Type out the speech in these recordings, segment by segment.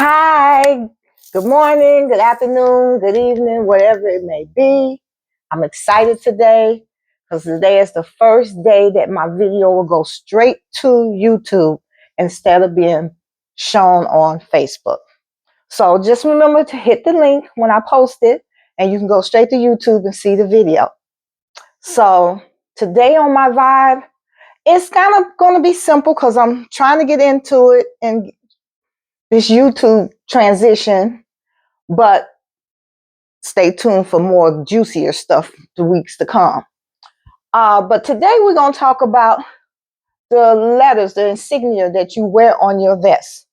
Hi, good morning, good afternoon, good evening, whatever it may be. I'm excited today because today is the first day that my video will go straight to YouTube instead of being shown on Facebook. So just remember to hit the link when I post it and you can go straight to YouTube and see the video. So today on my vibe, it's kind of going to be simple because I'm trying to get into it and this YouTube transition, but stay tuned for more juicier stuff the weeks to come. But today we're going to talk about the letters, the insignia that you wear on your vest.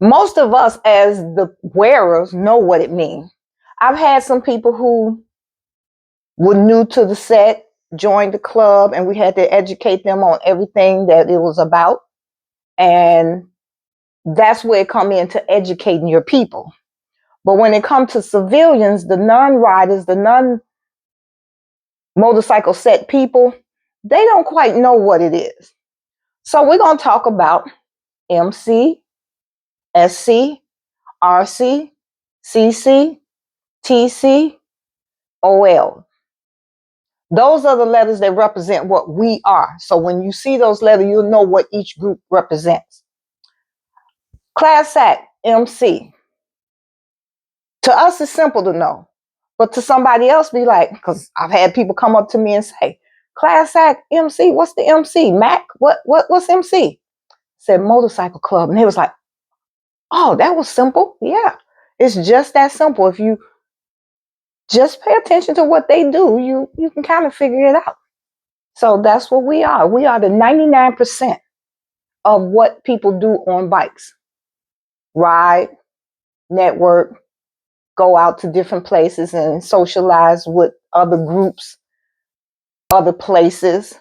Most of us as the wearers know what it means. I've had some people who were new to the set, joined the club, and we had to educate them on everything that it was about. And that's where it comes into educating your people. But when it comes to civilians, the non-riders, the non-motorcycle set people, they don't quite know what it is. So we're going to talk about MC, SC, RC, CC, TC, OL. Those are the letters that represent what we are. So when you see those letters, you'll know what each group represents. Class Act, MC. To us, it's simple to know. But to somebody else, be like, because I've had people come up to me and say, Class Act, MC, what's the MC? Mac, what's MC? Said motorcycle club. And they was like, oh, that was simple. Yeah, it's just that simple. If you just pay attention to what they do, you can kind of figure it out. So that's what we are. We are the 99% of what people do on bikes. Ride, network, go out to different places and socialize with other groups, other places.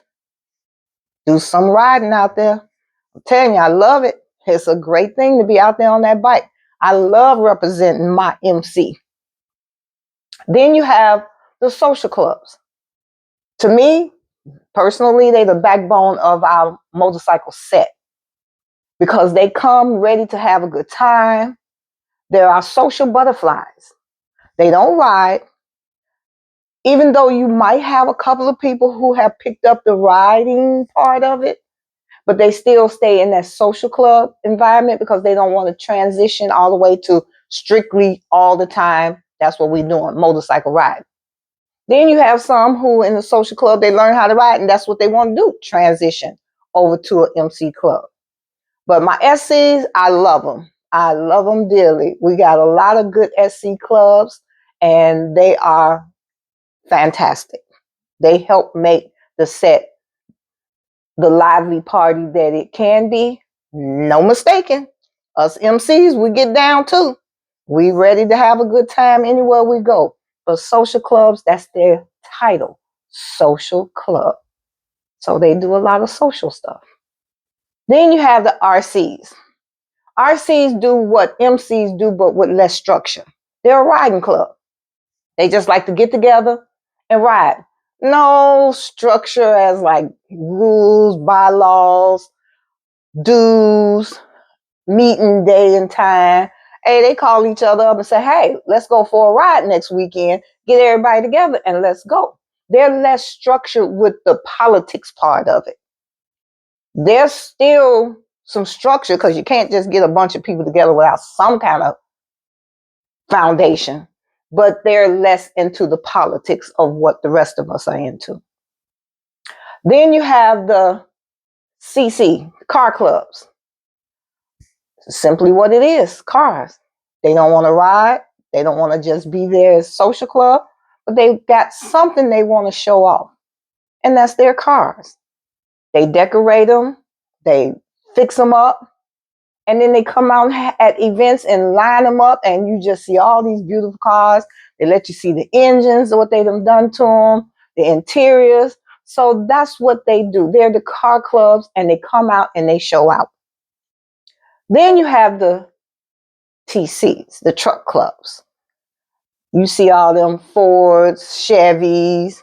Do some riding out there. I'm telling you, I love it. It's a great thing to be out there on that bike. I love representing my MC. Then you have the social clubs. To me, personally, they're the backbone of our motorcycle set because they come ready to have a good time. They're our social butterflies. They don't ride. Even though you might have a couple of people who have picked up the riding part of it, but they still stay in that social club environment because they don't want to transition all the way to strictly all the time. That's what we're doing, motorcycle riding. Then you have some who in the social club, they learn how to ride and that's what they want to do, transition over to an MC club. But my SCs, I love them. I love them dearly. We got a lot of good SC clubs and they are fantastic. They help make the set the lively party that it can be. No mistaken. Us MCs, we get down too. We ready to have a good time anywhere we go. But social clubs, that's their title, social club. So they do a lot of social stuff. Then you have the RCs. RCs do what MCs do, but with less structure. They're a riding club. They just like to get together and ride. No structure as like rules, bylaws, dues, meeting day and time. Hey, they call each other up and say, hey, let's go for a ride next weekend. Get everybody together and let's go. They're less structured with the politics part of it. There's still some structure because you can't just get a bunch of people together without some kind of foundation, but they're less into the politics of what the rest of us are into. Then you have the CC, car clubs. Simply what it is, cars. They don't want to ride. They don't want to just be there as social club, but they've got something they want to show off. And that's their cars. They decorate them. They fix them up. And then they come out at events and line them up and you just see all these beautiful cars. They let you see the engines, what they've done to them, the interiors. So that's what they do. They're the car clubs and they come out and they show out. Then you have the TCs, the truck clubs. You see all them Fords, Chevys,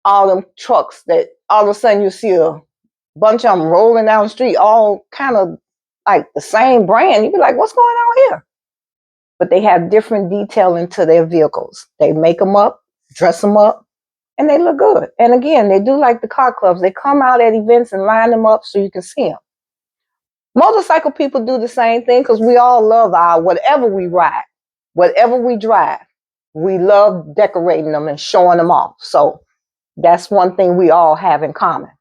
all them trucks that all of a sudden you see a bunch of them rolling down the street, all kind of like the same brand. You'd be like, what's going on here? But they have different detailing to their vehicles. They make them up, dress them up, and they look good. And again, they do like the car clubs. They come out at events and line them up so you can see them. Motorcycle people do the same thing because we all love our whatever we ride, whatever we drive. We love decorating them and showing them off. So that's one thing we all have in common.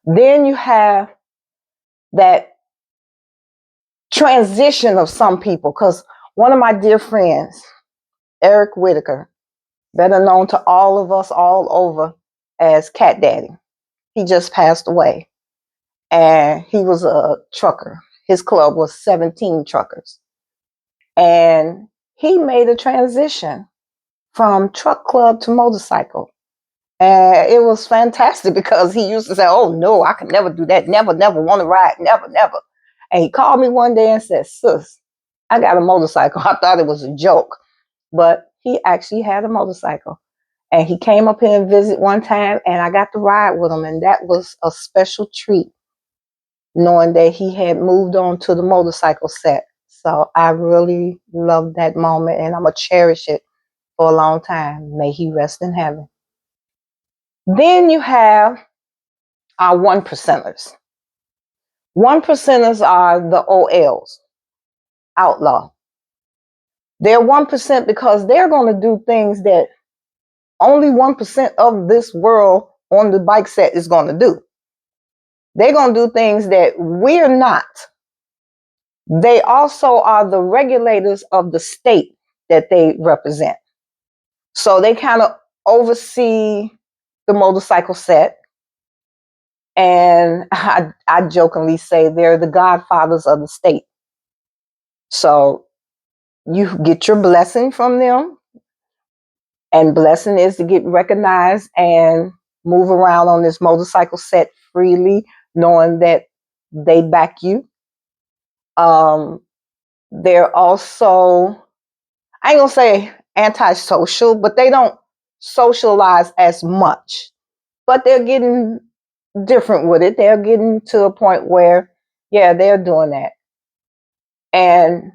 Then you have that transition of some people, because one of my dear friends, Eric Whitaker, better known to all of us all over as Cat Daddy, he just passed away. And he was a trucker. His club was 17 truckers. And he made a transition from truck club to motorcycle. And it was fantastic because he used to say, oh, no, I could never do that. Never, never want to ride. Never, never. And he called me one day and said, sis, I got a motorcycle. I thought it was a joke. But he actually had a motorcycle. And he came up here and visit one time, and I got to ride with him. And that was a special treat, knowing that he had moved on to the motorcycle set. So I really loved that moment, and I'm going to cherish it for a long time. May he rest in heaven. Then you have our 1%ers. 1%ers are the OLs, outlaw. They're 1% because they're going to do things that only 1% of this world on the bike set is going to do. They're going to do things that we're not. They also are the regulators of the state that they represent. So they kind of oversee the motorcycle set. And I jokingly say they're the godfathers of the state. So you get your blessing from them. And blessing is to get recognized and move around on this motorcycle set freely, knowing that they back you. They're also, I ain't gonna say antisocial, but they don't socialize as much. But they're getting different with it. They're getting to a point where, yeah, they're doing that. And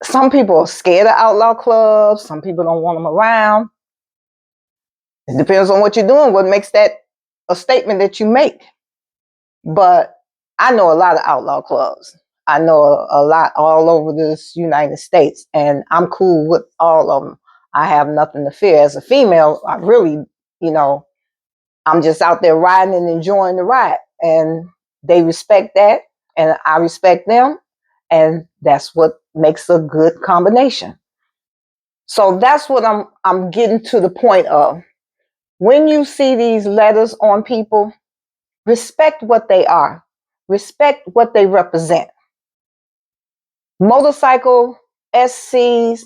some people are scared of outlaw clubs. Some people don't want them around. It depends on what you're doing, what makes that a statement that you make. But I know a lot of outlaw clubs. I know a lot all over this United States, and I'm cool with all of them. I have nothing to fear. As a female, I really, I'm just out there riding and enjoying the ride. And they respect that, and I respect them. And that's what makes a good combination. So that's what I'm getting to the point of. When you see these letters on people, respect what they are. Respect what they represent. Motorcycle, SCs,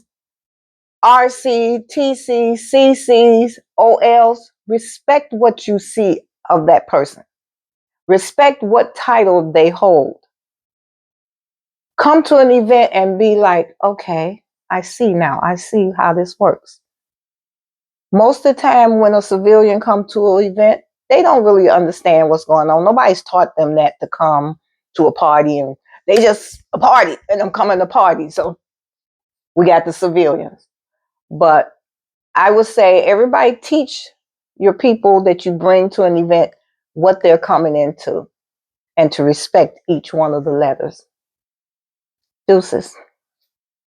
RC, TC, CCs, OLs, respect what you see of that person. Respect what title they hold. Come to an event and be like, okay, I see now. I see how this works. Most of the time when a civilian comes to an event, they don't really understand what's going on. Nobody's taught them that to come to a party, and they just a party and I'm coming to party. So we got the civilians. But I would say everybody teach your people that you bring to an event what they're coming into, and to respect each one of the letters. Deuces.